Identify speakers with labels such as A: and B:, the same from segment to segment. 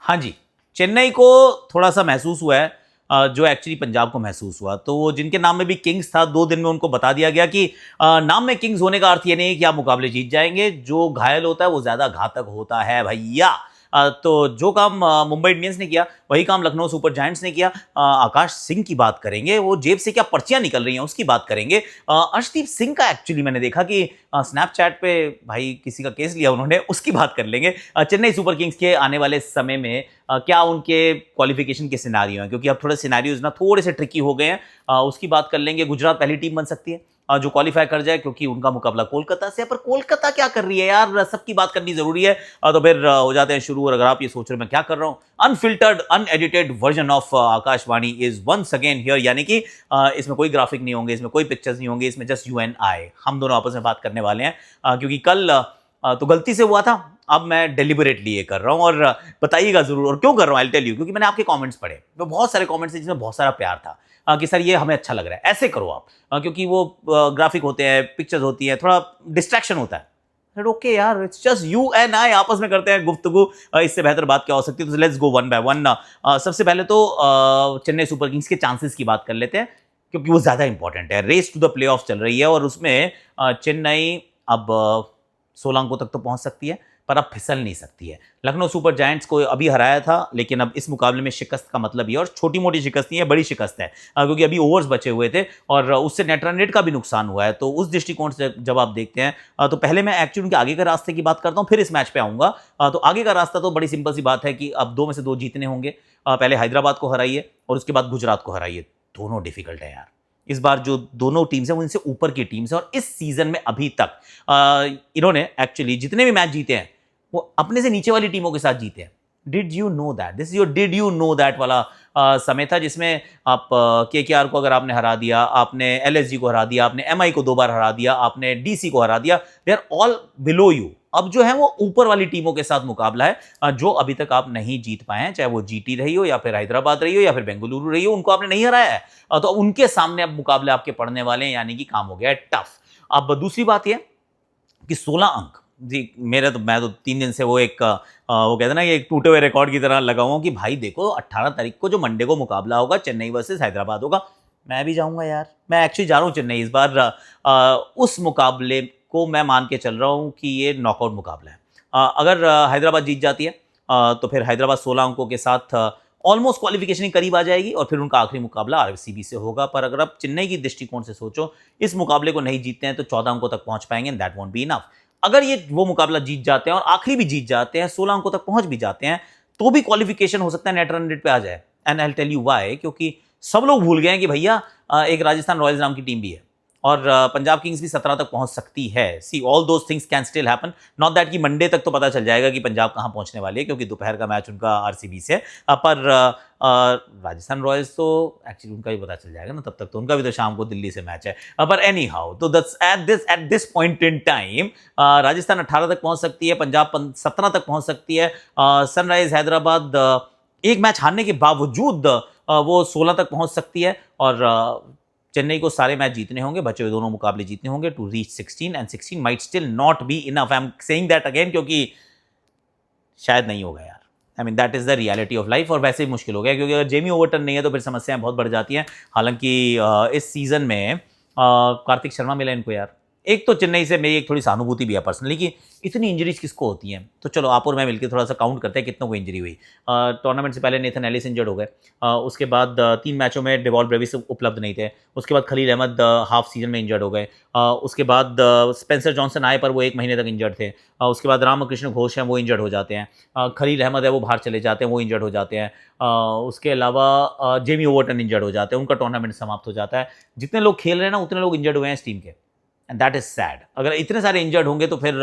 A: हाँ जी, चेन्नई को थोड़ा-सा महसूस हुआ है जो एक्चुअली पंजाब को महसूस हुआ। तो वो जिनके नाम में भी किंग्स था, 2 दिन में उनको बता दिया गया कि नाम में किंग्स होने का अर्थ ये नहीं है कि आप मुकाबले जीत जाएँगे, जो घायल होता है वो ज़्यादा घातक होता है भैया। तो जो काम मुंबई इंडियंस ने किया, वही काम लखनऊ सुपर जायंट्स ने किया। आकाश सिंह की बात करेंगे, वो जेब से क्या पर्चियाँ निकल रही हैं, उसकी बात करेंगे। अर्शदीप सिंह का एक्चुअली मैंने देखा कि स्नैपचैट पे भाई किसी का केस लिया उन्होंने, उसकी बात कर लेंगे। चेन्नई सुपर किंग्स के आने वाले समय में क्या उनके क्वालिफिकेशन के सिनारियो हैं, क्योंकि अब थोड़े सिनारियोज ना थोड़े से ट्रिकी हो गए हैं। उसकी बात कर लेंगे। गुजरात पहली टीम बन सकती है जो क्वालिफाई कर जाए, क्योंकि उनका मुकाबला कोलकाता से है। पर कोलकाता क्या कर रही है यार, सबकी बात करनी जरूरी है। तो फिर हो जाते हैं शुरू। और अगर आप ये सोच रहे हैं मैं क्या कर रहा हूं, unfiltered unedited version of Akashvani is once again here. यानी कि इसमें कोई ग्राफिक नहीं होंगे, इसमें कोई पिक्चर्स नहीं होंगे, इसमें जस्ट यू एंड आई, हम दोनों आपस में बात करने वाले हैं। क्योंकि कल तो गलती से हुआ था, अब मैं डेलिबरेटली ये कर रहा हूं। और बताइएगा जरूर और क्यों कर रहा हूं, आई टेल यू। क्योंकि मैंने आपके कमेंट्स पढ़े, तो बहुत सारे कमेंट्स हैं जिसमें बहुत सारा प्यार था कि सर ये हमें अच्छा लग रहा है, ऐसे करो आप। क्योंकि वो ग्राफिक होते हैं, पिक्चर्स होती है, थोड़ा डिस्ट्रैक्शन होता है। ओके यार, it's just you and I, आपस में करते हैं गुफ्तगू। इससे बेहतर बात क्या हो सकती है। तो let's go one by one. सबसे पहले तो चेन्नई सुपर किंग्स के चांसेस की बात कर लेते हैं, क्योंकि वो ज्यादा इंपॉर्टेंट है। रेस टू द प्लेऑफ चल रही है और उसमें चेन्नई अब 16 अंकों तक तो पहुंच सकती है, पर अब फिसल नहीं सकती है। लखनऊ सुपर जायंट्स को अभी हराया था, लेकिन अब इस मुकाबले में शिकस्त का मतलब ये, और छोटी मोटी शिकस्त नहीं है, बड़ी शिकस्त है। क्योंकि अभी ओवर्स बचे हुए थे और उससे नेट रन रेट का भी नुकसान हुआ है। तो उस दृष्टिकोण से जब आप देखते हैं, तो पहले मैं एक्चुअली उनके आगे के रास्ते की बात करता हूं, फिर इस मैच पे आऊंगा। तो आगे का रास्ता तो बड़ी सिंपल सी बात है कि अब 2 में से 2 जीतने होंगे। पहले हैदराबाद को हराइए और उसके बाद गुजरात को हराइए। दोनों डिफिकल्ट है यार। इस बार जो दोनों टीम्स हैं वो इनसे ऊपर की टीम्स हैं, और इस सीजन में अभी तक इन्होंने एक्चुअली जितने भी मैच जीते हैं वो अपने से नीचे वाली टीमों के साथ जीते हैं। Did you know that, this your did you know that वाला समय था, जिसमें आप केकेआर को अगर आपने हरा दिया, आपने एलएसजी को हरा दिया, आपने एमआई को 2 बार हरा दिया, आपने डीसी को हरा दिया, they are all below you. अब जो है वो ऊपर वाली टीमों के साथ मुकाबला है, जो अभी तक आप नहीं जीत पाए हैं, चाहे वो जीटी रही हो या फिर हैदराबाद रही हो या फिर बेंगलुरु रही हो, उनको आपने नहीं हराया है। तो उनके सामने अब मुकाबले आपके पड़ने वाले हैं, यानी कि काम हो गया है टफ। अब दूसरी बात यह कि 16 अंक जी, मैं तो 3 दिन से वो एक वो कहते हैं ना कि एक टूटे हुए रिकॉर्ड की तरह लगा हुआ कि भाई देखो 18 तारीख को जो मंडे को मुकाबला होगा, चेन्नई वर्सेस हैदराबाद होगा, मैं भी जाऊंगा यार। मैं एक्चुअली जा रहा हूँ चेन्नई इस बार। उस मुकाबले को मैं मान के चल रहा हूँ कि ये नॉकआउट मुकाबला है। अगर हैदराबाद जीत जाती है तो फिर हैदराबाद 16 अंकों के साथ ऑलमोस्ट क्वालिफिकेशन के करीब आ जाएगी, और फिर उनका आखिरी मुकाबला आरसीबी से होगा। पर अगर आप चेन्नई की दृष्टिकोण से सोचो, इस मुकाबले को नहीं जीतते हैं तो 14 अंकों तक पहुंच पाएंगे, दैट वोंट बी इनफ। अगर ये वो मुकाबला जीत जाते हैं और आखिरी भी जीत जाते हैं, 16 अंकों तक पहुंच भी जाते हैं, तो भी क्वालिफिकेशन हो सकता है नेट रन रेट पे आ जाए। And I will tell you why, क्योंकि सब लोग भूल गए हैं कि भैया एक राजस्थान रॉयल्स नाम की टीम भी है, और पंजाब किंग्स भी 17 तक पहुंच सकती है। See all those things can still happen, not that कि मंडे तक तो पता चल जाएगा कि पंजाब कहां पहुंचने वाली है, क्योंकि दोपहर का मैच उनका आरसीबी से। पर राजस्थान रॉयल्स तो एक्चुअली उनका भी पता चल जाएगा ना, तब तक तो उनका भी तो शाम को दिल्ली से मैच है। पर एनी हाउ, तो at this point in time Rajasthan 18 तक पहुंच सकती है, पंजाब 17 तक पहुंच सकती है, सनराइज हैदराबाद एक मैच हारने के बावजूद वो 16 तक पहुंच सकती है, और चेन्नई को सारे मैच जीतने होंगे, बचे हुए दोनों मुकाबले जीतने होंगे to reach 16, and 16 might still not be enough. I am saying that again, क्योंकि शायद नहीं होगा यार। I mean that is the reality of life, और वैसे ही मुश्किल हो गया, क्योंकि अगर जेमी ओवरटन नहीं है तो फिर समस्याएं बहुत बढ़ जाती हैं। हालांकि इस सीजन में कार्तिक शर्मा मिला इनको यार। एक तो चेन्नई से मेरी एक थोड़ी सहानुभूति भी है पर्सनली कि इतनी इंजरीज किसको होती हैं। तो चलो आप और मैं मिलकर थोड़ा सा काउंट करते हैं कितनों को इंजरी हुई। टूर्नामेंट से पहले नेथन एलिस इंजर्ड हो गए, उसके बाद 3 मैचों में डेवॉल्ट ब्रेविस उपलब्ध नहीं थे, उसके बाद खलील अहमद हाफ सीजन में इंजर्ड हो गए, उसके बाद स्पेंसर जॉनसन आए पर वो 1 महीने तक इंजर्ड थे, उसके बाद रामकृष्ण घोष हैं वो इंजर्ड हो जाते हैं, खलील अहमद है वो बाहर चले जाते हैं, वो इंजर्ड हो जाते हैं, उसके अलावा जेमी ओवरटन इंजर्ड हो जाते हैं, उनका टूर्नामेंट समाप्त हो जाता है। जितने लोग खेल रहे हैं ना उतने लोग इंजर्ड हुए हैं इस टीम के, एंड दैट इज सैड। अगर इतने सारे इंजर्ड होंगे तो फिर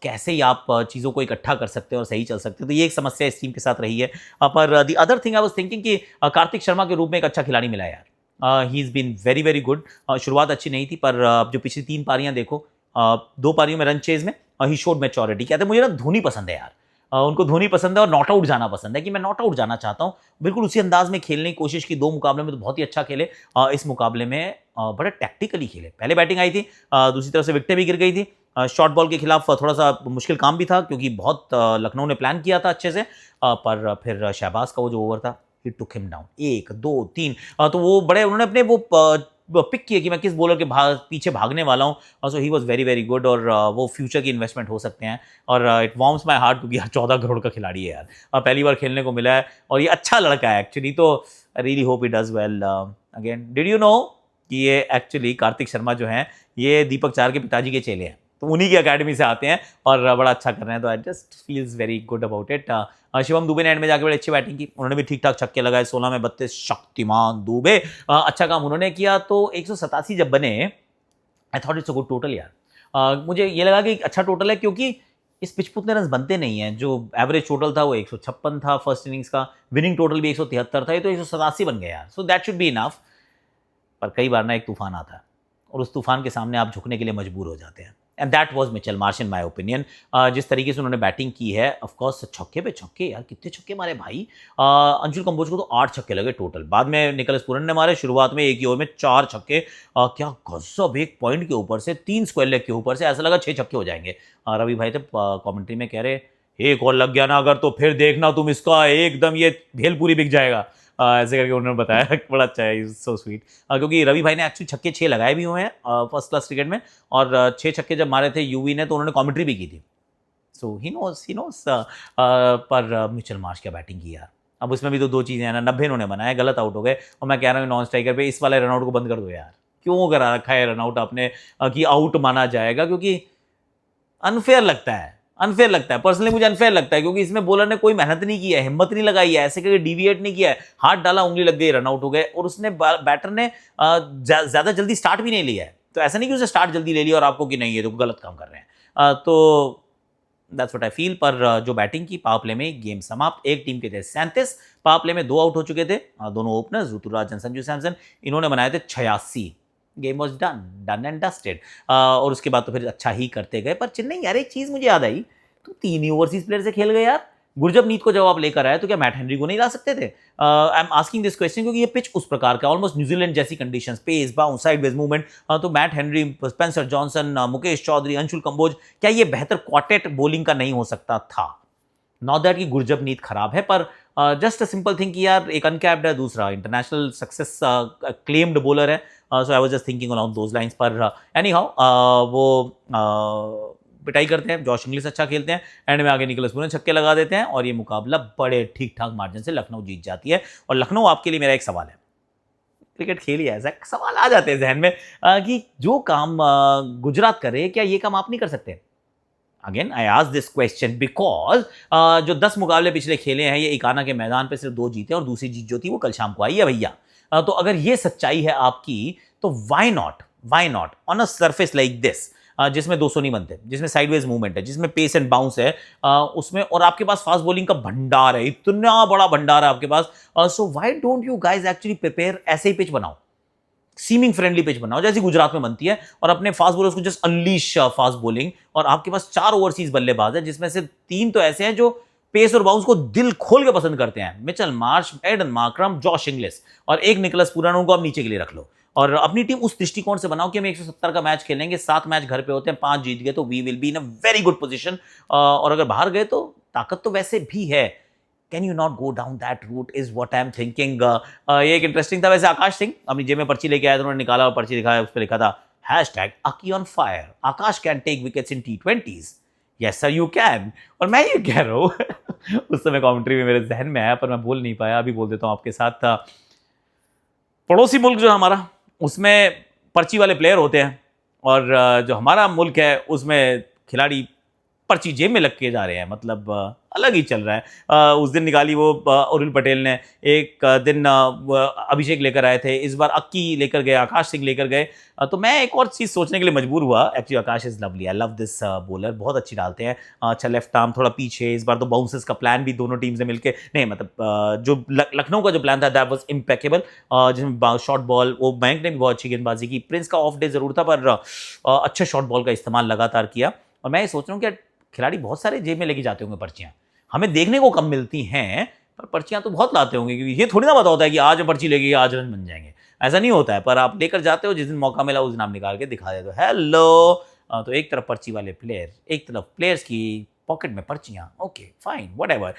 A: कैसे ही आप चीज़ों को इकट्ठा कर सकते हैं और सही चल सकते हैं। तो ये एक समस्या इस टीम के साथ रही है। पर the other thing I was thinking कि कार्तिक शर्मा के रूप में एक अच्छा खिलाड़ी मिला यार। He is been very very good. शुरुआत अच्छी नहीं थी, पर जो पिछली 3 पारियां देखो, 2 पारियों में रन चेज में ही शोड मैच्योरिटी। कहते हैं मुझे ना धोनी पसंद है यार। उनको धोनी पसंद है और नॉट आउट जाना पसंद है कि मैं नॉट आउट जाना चाहता हूँ। बिल्कुल उसी अंदाज में खेलने की कोशिश की, 2 मुकाबले में तो बहुत ही अच्छा खेले। इस मुकाबले में बड़े टैक्टिकली खेले। पहले बैटिंग आई थी, दूसरी तरफ से विकेटें भी गिर गई थी। शॉर्ट बॉल के खिलाफ थोड़ा सा मुश्किल काम भी था क्योंकि बहुत लखनऊ ने प्लान किया था अच्छे से, पर फिर शहबाज का वो जो ओवर था, ही टुक हिम डाउन, 1 2 3। तो वो बड़े उन्होंने अपने वो पिक किए कि मैं किस बॉलर के पीछे भागने वाला हूँ। So he was very very good, और वो फ्यूचर की इन्वेस्टमेट हो सकते हैं। और इट वार्म्स माई हार्ट क्योंकि यार 14 करोड़ का खिलाड़ी है यार, पहली बार खेलने को मिला है और ये अच्छा लड़का है एक्चुअली। तो I really hope he does well. Again, did you know कि ये एक्चुअली कार्तिक शर्मा जो हैं ये दीपक चार के पिताजी के चेले हैं, तो उन्हीं की अकेडमी से आते हैं और बड़ा अच्छा कर रहे हैं। तो I just feels very good about it. Shivam Dubey ने एंड में जाके बड़ी अच्छी बैटिंग की, उन्होंने भी ठीक ठाक छक्के लगाए, 16 में 32, शक्तिमान दुबे, अच्छा काम उन्होंने किया। तो 187 जब बने, I thought it's a good total यार। मुझे ये लगा कि अच्छा टोटल है क्योंकि इस पिच पर उतने रन बनते नहीं हैं। जो एवरेज टोटल था वो 156 था फर्स्ट इनिंग्स का, विनिंग टोटल भी 173 था, ये तो 187 बन गया यार। So that should be enough. पर कई बार ना एक तूफान आता है और उस तूफान के सामने आप झुकने के लिए मजबूर हो जाते हैं, and that was Mitchell Marsh in my opinion. जिस तरीके से उन्होंने बैटिंग की है, ऑफ कोर्स छक्के पे छक्के यार, कितने छक्के मारे भाई। अंशुल कंबोज को तो 8 छक्के लगे टोटल, बाद में निकोलस पूरन ने मारे, शुरुआत में एक ही ओवर में 4 छक्के। क्या गजब, एक पॉइंट के ऊपर से 3 स्क्वायर लेग के ऊपर से, ऐसा लगा 6 छक्के हो जाएंगे। रवि भाई थे कॉमेंट्री में कह रहे, एक और लग गया ना अगर तो फिर देखना तुम इसका, एकदम ये भेलपूरी बिक जाएगा, ऐसे करके उन्होंने बताया। बड़ा अच्छा है, सो स्वीट। क्योंकि रवि भाई ने एक्चुअली छक्के 6 लगाए भी हुए हैं फर्स्ट क्लास क्रिकेट में, और 6 छक्के जब मारे थे यूवी ने तो उन्होंने कमेंट्री भी की थी। सो ही नोस। पर मिचेल मार्श क्या बैटिंग की यार। अब उसमें भी तो 2 चीज़ें हैं ना, 90 उन्होंने बनाए, गलत आउट हो गए, और मैं कह रहा हूँ नॉन स्ट्राइकर पे इस वाले रनआउट को बंद कर दो यार। क्यों करा रखा है रनआउट आपने कि आउट माना जाएगा, क्योंकि अनफेयर लगता है, अनफेयर लगता है। पर्सनली मुझे अनफेयर लगता है क्योंकि इसमें बॉलर ने कोई मेहनत नहीं की है, हिम्मत नहीं लगाई है, ऐसे करके डिविएट नहीं किया है, हाथ डाला, उंगली लग गई, रनआउट हो गए। और उसने बैटर ने ज़्यादा जल्दी स्टार्ट भी नहीं लिया है, तो ऐसा नहीं कि उसने स्टार्ट जल्दी ले लिया और आपको कि नहीं ये तो गलत काम कर रहे हैं। तो दैट्स व्हाट आई फील। पर जो बैटिंग की, पावर प्ले में गेम समाप्त, एक टीम के थे 37, पावर प्ले में 2 आउट हो चुके थे, दोनों ओपनर्स ऋतुराज एंड संजू सैमसन, इन्होंने बनाए थे 86। Game was done and dusted. और उसके बाद तो फिर अच्छा ही करते गए। पर चेन्नई यार, एक चीज़ मुझे याद आई, तुम 3 ही ओवरसीज प्लेयर से खेल गए यार। गुरजबनीत को जब आप लेकर आए तो क्या मैट हेनरी को नहीं ला सकते थे? I am asking this question क्योंकि ये पिच उस प्रकार का, ऑलमोस्ट न्यूजीलैंड जैसी conditions, pace, bounce, sideways movement. तो Matt Henry, Spencer Johnson, Mukesh Choudhary, Anshul Kamboj, क्या ये बेहतर क्वार्टेट बॉलिंग का नहीं हो सकता था? नॉट दैट कि गुरजबनीत खराब है, पर जस्ट अ सिंपल थिंग कि यार एक अनकैप्ड है, दूसरा इंटरनेशनल सक्सेस क्लेम्ड बॉलर है। So I was just thinking around those lines. पर एनी हाउ वो पिटाई करते हैं, जॉश इंग्लिश अच्छा खेलते हैं, एंड में आगे निकोलस पूरन छक्के लगा देते हैं, और ये मुकाबला बड़े ठीक ठाक मार्जिन से लखनऊ जीत जाती है। और लखनऊ, आपके लिए मेरा एक सवाल है, क्रिकेट खेली है, ऐसा सवाल आ जाते हैं जहन में कि जो काम गुजरात करे, क्या ये काम आप नहीं कर सकते? Again I ask this question because जो 10 मुकाबले पिछले खेले हैं, ये इकाना के मैदान पे सिर्फ 2 जीते, और दूसरी जीत जो थी वो कल शाम को आई है भैया। तो अगर ये सच्चाई है आपकी, तो why not on a surface like this, जिसमें 200 नहीं बनते, जिसमें साइडवेज मूवमेंट है, जिसमें पेस एंड बाउंस है, उसमें, और आपके पास फास्ट बॉलिंग का भंडार है, इतना बड़ा भंडार है आपके पास। So why don't you guys actually prepare, ऐसे ही पिच बनाओ, सीमिंग फ्रेंडली पिच बनाओ जैसी गुजरात में बनती है, और अपने फास्ट बॉलर्स को जस्ट अनलीश फास्ट बॉलिंग। और आपके पास 4 ओवरसीज बल्लेबाज है, जिसमें से 3 तो ऐसे हैं जो पेस और बाउंस को दिल खोल के पसंद करते हैं, Mitchell Marsh, Aiden Markram, Josh Inglis, और एक निकोलस पूरन, उनको आप नीचे के लिए रख लो। और अपनी टीम उस दृष्टिकोण से बनाओ कि हम 170 का मैच खेलेंगे, 7 मैच घर पे होते हैं, 5 जीत गए तो we will be in a very good position, और अगर बाहर गए तो ताकत तो वैसे भी है। Can you not go down that route, is what I am thinking. ये एक इंटरेस्टिंग था। वैसे आकाश सिंह अपनी जेब में पर्ची लेके आया, उन्होंने निकाला और पर्ची दिखाया, उस पर लिखा था #Aki on fire, Akash can take wickets in T20s, yes sir you can. और मैं ये कह रहा हूँ उस समय कमेंट्री में मेरे जहन में आया, पर मैं बोल नहीं पाया, अभी बोल देता हूँ आपके साथ। पड़ोसी मुल्क जो हमारा, उसमें पर्ची वाले प्लेयर होते हैं, और जो हमारा मुल्क है उसमें खिलाड़ी पर्ची जेब में लग के जा रहे हैं, मतलब अलग ही चल रहा है। उस दिन निकाली वो अरुल पटेल ने, एक दिन अभिषेक लेकर आए थे, इस बार अक्की लेकर गए, आकाश सिंह लेकर गए। तो मैं एक और चीज़ सोचने के लिए मजबूर हुआ, actually Akash is lovely, I love this bowler, बहुत अच्छी डालते हैं, अच्छा लेफ्ट आर्म थोड़ा पीछे। इस बार तो बाउंसेस का प्लान भी दोनों टीम से मिलके, नहीं मतलब जो लखनऊ का जो प्लान था दैट वाज इम्पेकेबल, जिसमें शॉर्ट बॉल, वो बैंक ने भी बहुत अच्छी गेंदबाजी की, प्रिंस का ऑफ डे ज़रूर था, पर अच्छे शॉर्ट बॉल का इस्तेमाल लगातार किया। और मैं ये सोच रहा हूँ कि खिलाड़ी बहुत सारे जेब में लेके जाते होंगे पर्चियाँ, हमें देखने को कम मिलती हैं, पर पर्चियाँ तो बहुत लाते होंगे, क्योंकि ये थोड़ी ना पता होता है कि आज पर्ची लेके आज रन बन जाएंगे, ऐसा नहीं होता है। पर आप लेकर जाते हो, जिस दिन मौका मिला उस दिन आप निकाल के दिखा देते हो, हेलो। तो एक तरफ पर्ची वाले प्लेयर, एक तरफ प्लेयर्स की पॉकेट में पर्चियाँ, ओके फाइन व्हाटएवर।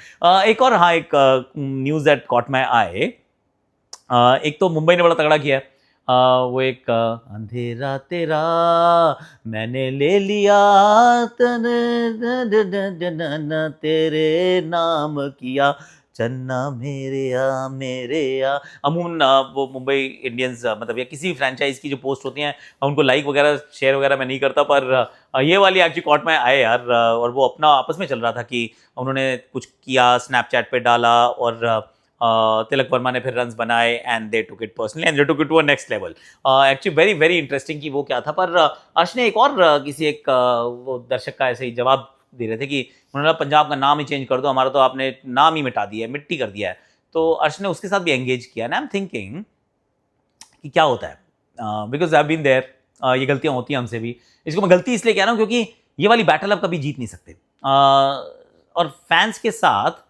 A: एक और, हाँ, एक news that cot my I. एक तो मुंबई ने बड़ा तगड़ा किया है। वो एक अंधेरा तेरा मैंने ले लिया, तन तेरे नाम किया, चन्ना मेरे या। अमूमन वो मुंबई इंडियंस, मतलब या किसी भी फ्रेंचाइज की जो पोस्ट होती हैं उनको लाइक वगैरह शेयर वगैरह मैं नहीं करता, पर ये वाली एक्चुअली कॉट में आए यार। और वो अपना आपस में चल रहा था कि उन्होंने कुछ किया, स्नैपचैट पे डाला, और तिलक वर्मा ने फिर रन्स बनाए, and they took it personally and they took it to a next level. Actually very very interesting कि वो क्या था। पर अर्श ने एक और किसी एक वो दर्शक का ऐसे ही जवाब दे रहे थे कि उन्होंने पंजाब का नाम ही चेंज कर दो, हमारा तो आपने नाम ही मिटा दिया है, मिट्टी कर दिया है। तो अर्श ने उसके साथ भी एंगेज किया, एंड आई एम थिंकिंग कि क्या होता है, बिकॉज आई बीन देयर, ये गलतियां होती हैं हमसे भी। इसको मैं गलती इसलिए कह रहा हूँ क्योंकि ये वाली बैटल आप कभी जीत नहीं सकते, और फैंस के साथ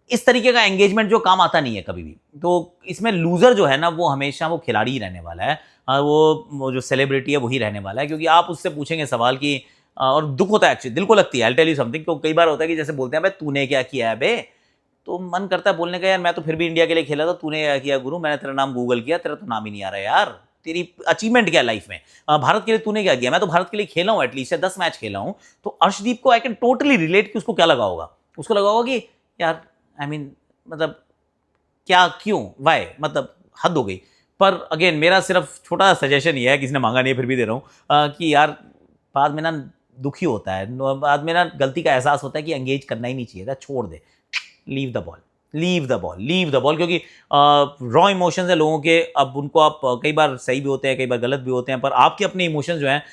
A: इस तरीके का एंगेजमेंट जो काम आता नहीं है कभी भी। तो इसमें लूजर जो है ना, वो हमेशा वो खिलाड़ी ही रहने वाला है, वो जो सेलिब्रिटी है वही रहने वाला है, क्योंकि आप उससे पूछेंगे सवाल कि और दुख होता है एक्चुअली, दिल को लगती है। आई टेल यू समथिंग, तो कई बार होता है कि जैसे बोलते हैं भाई तूने क्या किया है बे, तो मन करता है बोलने का, यार मैं तो फिर भी इंडिया के लिए खेला था, तूने क्या किया गुरु, मैंने तेरा नाम गूगल किया, तेरा तो नाम ही नहीं आ रहा यार, तेरी अचीवमेंट क्या है लाइफ में, भारत के लिए तूने क्या किया। मैं तो भारत के लिए खेला हूँ, एटलीस्ट 10 मैच खेला हूँ। तो अर्शदीप को आई कैन टोटली रिलेट कि उसको क्या लगा होगा। उसको लगा होगा कि यार आई मीन मतलब क्या, क्यों, वाई, मतलब हद हो गई। पर अगेन मेरा सिर्फ छोटा सजेशन ये है, किसी ने मांगा नहीं है फिर भी दे रहा हूँ, कि यार बाद में ना दुखी होता है, बाद में ना गलती का एहसास होता है कि एंगेज करना ही नहीं चाहिए था, छोड़ दे, leave the ball, leave the ball, leave the ball. क्योंकि रॉ इमोशंस है लोगों के, अब उनको आप कई बार सही भी होते हैं, कई बार गलत भी होते हैं, पर आपके अपने इमोशंस जो हैं,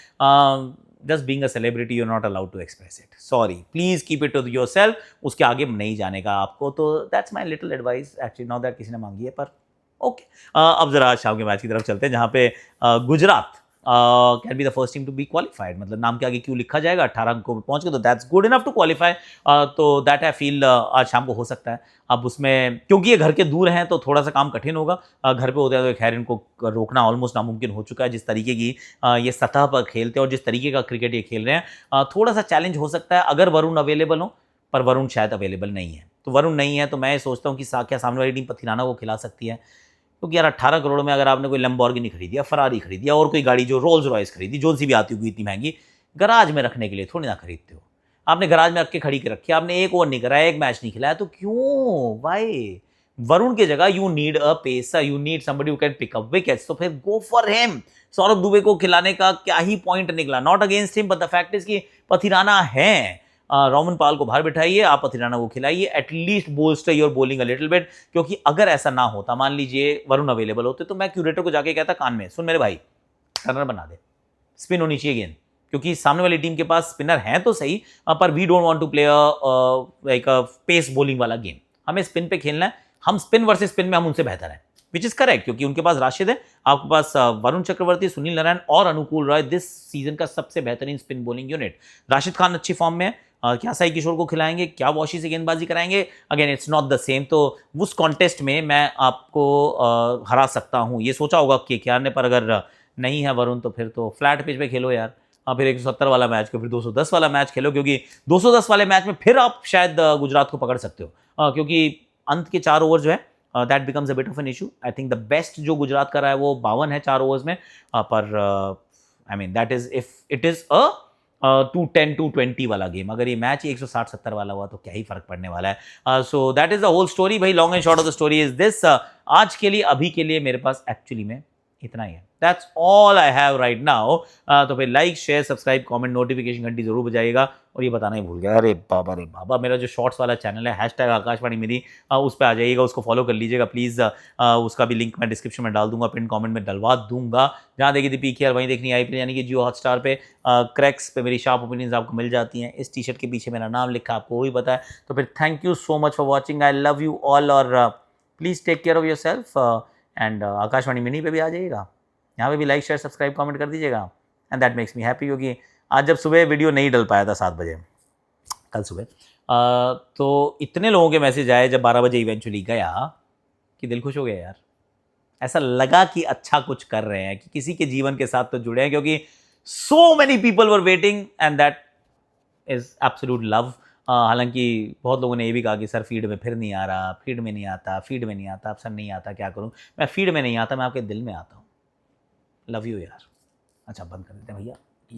A: just being a celebrity you are not allowed to express it, sorry, please keep it to yourself, उसके आगे नहीं जाने का आपको। तो that's my little advice actually, now that किसी ने मांगी है, पर ओके। अब जरा शाम के मैच की तरफ चलते हैं, जहाँ पे Gujarat can be the first team to be qualified. मतलब नाम के आगे क्यों लिखा जाएगा, 18 अंकों पे पहुंच गए तो that's good enough to qualify. तो दैट आई फील आज शाम को हो सकता है। अब उसमें क्योंकि ये घर के दूर हैं तो थोड़ा सा काम कठिन होगा, घर पे होते हैं तो खैर इनको रोकना ऑलमोस्ट नामुमकिन हो चुका है। जिस तरीके की ये सतह पर खेलते हैं और जिस तरीके का क्रिकेट ये खेल रहे हैं, थोड़ा सा चैलेंज हो सकता है अगर वरुण अवेलेबल हो, पर वरुण शायद अवेलेबल नहीं है। तो वरुण नहीं है तो मैं सोचता हूँ कि क्या सामने वाली टीम पथिराना को खिला सकती है, क्योंकि यार 18 करोड़ में अगर आपने कोई लैम्बोर्गिनी खरीदी या फरारी खरीदी या और कोई गाड़ी जो रोल्स रॉयस खरीदी, जो सी भी आती होगी इतनी महंगी, गराज में रखने के लिए थोड़ी ना खरीदते हो। आपने गराज में रख के खड़ी के रखी, आपने एक ओवर नहीं कराया, एक मैच नहीं खिलाया, तो क्यों भाई। वरुण की जगह you need a pacer, you need somebody who can pick up wickets, तो फिर go for him. Saurabh Dubey को खिलाने का क्या ही पॉइंट निकला, not against him, but the fact is कि पथिराना है, रोमन पाल को बाहर बिठाइए, आप पथिराना को खिलाइए, at least bolster your bowling a little bit. क्योंकि अगर ऐसा ना होता, मान लीजिए वरुण अवेलेबल होते, तो मैं क्यूरेटर को जाके कहता कान में, सुन मेरे भाई, टर्नर बना दे, स्पिन होनी चाहिए गेंद, क्योंकि सामने वाली टीम के पास स्पिनर हैं तो सही, पर we don't want to play like a pace bowling वाला गेम, हमें स्पिन पे खेलना है, हम स्पिन वर्सेस स्पिन में हम उनसे बेहतर हैं, विच इज करेक्ट, क्योंकि उनके पास राशिद है, आपके पास वरुण चक्रवर्ती, सुनील नारायण और अनुकूल रॉय, दिस सीजन का सबसे बेहतरीन spin bowling unit. Rashid Khan अच्छी फॉर्म में है, क्या साई किशोर को खिलाएंगे, क्या वॉशी से गेंदबाजी कराएंगे, again it's not the same. तो उस कॉन्टेस्ट में मैं आपको हरा सकता हूं, ये सोचा होगा केकेआर ने, पर अगर नहीं है वरुण तो फिर तो फ्लैट पिच पे खेलो यार, फिर 170 वाला मैच को फिर 210 वाला मैच खेलो, क्योंकि 210 वाले मैच में फिर आप शायद गुजरात को पकड़ सकते हो, क्योंकि अंत के 4 ओवर जो है that becomes a bit of an issue. I think the best जो गुजरात का रहा है वो 52 है 4 ओवर्स में, पर आई mean that is if it is a 210 220 वाला गेम, अगर ये मैच 160-70 वाला हुआ तो क्या ही फर्क पड़ने वाला है। So that is the whole story भाई, long and short of the story is this. आज के लिए, अभी के लिए मेरे पास एक्चुअली में इतना ही है, that's all I have right now. तो फिर like share subscribe comment notification घंटी जरूर बजाइएगा, और ये बताना ही भूल गया, अरे बाबा मेरा जो शॉर्ट्स वाला चैनल है हैशटैग आकाशवाणी मेरी, उस पर आ जाइएगा, उसको फॉलो कर लीजिएगा प्लीज़। उसका भी लिंक मैं डिस्क्रिप्शन में डाल दूंगा, पिन कमेंट में डलवा दूंगा, जहाँ देखी थी पीकेआर वहीं देखनी आईपीएल यानी कि जियो हॉटस्टार पे। क्रैक्स पे मेरी शार्प ओपिनियंस आपको मिल जाती हैं, इस टी शर्ट के पीछे मेरा नाम लिखा आपको वही पता है। तो फिर thank you so much for watching, I love you all, और please take care of yourself, and Akashvani mini पे भी आ जाइएगा, यहाँ पे भी लाइक शेयर सब्सक्राइब कमेंट कर दीजिएगा, and that makes me happy, क्योंकि आज जब सुबह वीडियो नहीं डल पाया था 7 बजे कल सुबह, तो इतने लोगों के मैसेज आए जब 12 बजे इवेंचुअली गया कि दिल खुश हो गया यार। ऐसा लगा कि अच्छा कुछ कर रहे हैं, कि किसी के जीवन के साथ तो जुड़े हैं, क्योंकि so many people were waiting and that is absolute love. हालांकि बहुत लोगों ने ये भी कहा कि सर फीड में फिर नहीं आ रहा, फीड में नहीं आता, फीड में नहीं आता, अब सर नहीं आता, क्या करूं। मैं फीड में नहीं आता, मैं आपके दिल में आता हूं। लव यू यार। अच्छा बंद कर देते हैं भैया।